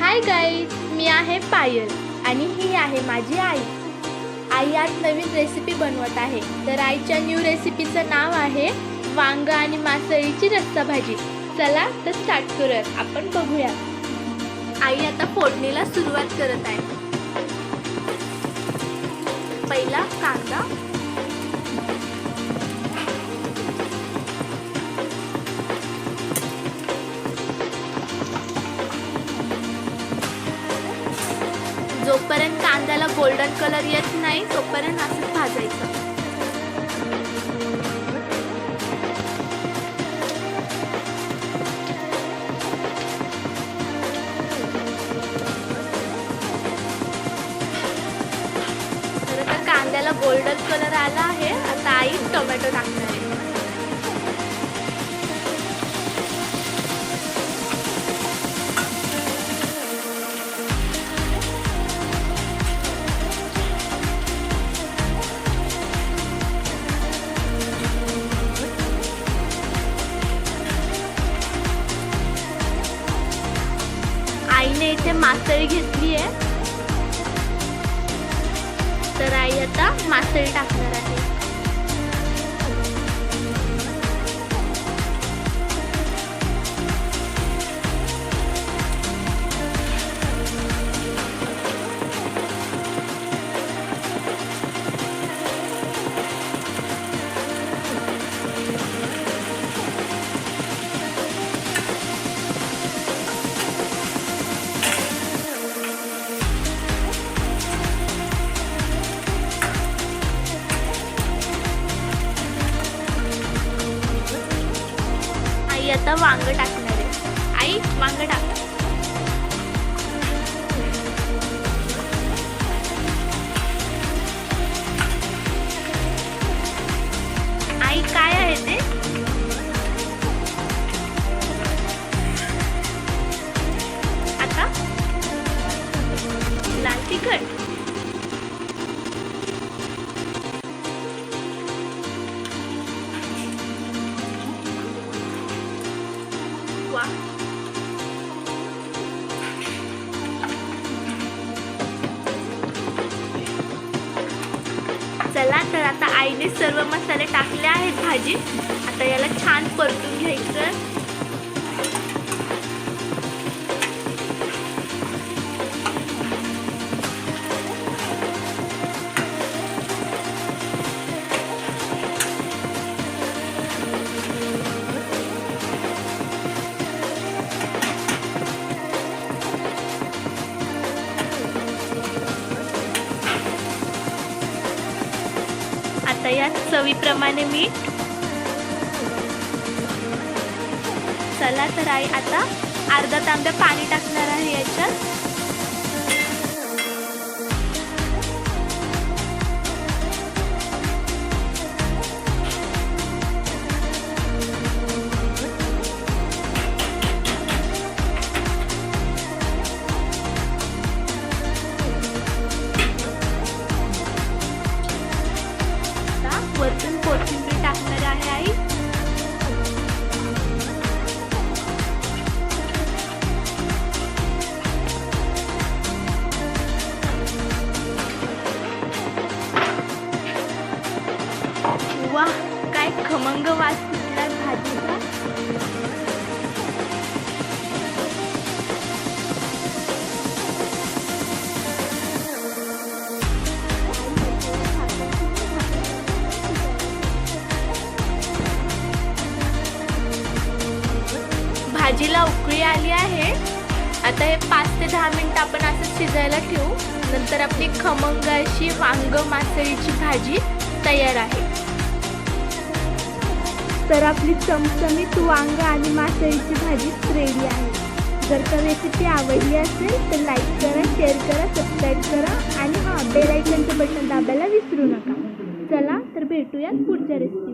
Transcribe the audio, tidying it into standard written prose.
Hi guys, मी आहे पायल आणि ही आहे माझी आई. आई आज नवीन रेसिपी बनवत आहे. तर आईच्या न्यू रेसिपीचं नाव आहे वांग आणि मासळीची रस्सा भाजी. चला तर स्टार्ट करूयात. आपण बघूया. आई आता फोडणीला सुरुवात करत आहे. पहिला कांदा, जोपर्यंत कांद्याला गोल्डन कलर येत नाही तोपर्यंत असंच भाजायचं. तर आता कांद्याला गोल्डन कलर आला आहे. आता आई टोमॅटो टाकणार आहे. आईने इथे मासळी घेतली आहे. तर आई आता मासळी टाकणार आहे. आता वांग टाकणार आहे. आई वांग टाक. आई काय आहे ते? आता लाल तिखट, चला तर आता आईने सर्व मसाले टाकले आहेत भाजी. आता याला छान परतून घ्यायचं. आता यात चवीप्रमाणे मीठ. चला तर आई आता अर्धा तांब्या पाणी टाकणार आहे याच्यात. वरतून कोथिंबीर टाकणार आहे आई. वाह, काय खमंग वास सुटला भाजीचा. भाजीला उकळी आली आहे. आता हे 5 ते 10 मिनिटं आपण असं शिजायला ठेवू. नंतर आपली खमंग अशी वांग मासळीची भाजी तयार आहे. तर आपली चमचमीत वांग आणि मासळीची भाजी रेडी आहे. जर का रेसिपी आवडली असेल तर लाईक करा, शेअर करा, सबस्क्राईब करा आणि बेल आयकॉनचं बटन दाबायला विसरू नका. चला तर भेटूयात पुढच्या रेसिपी.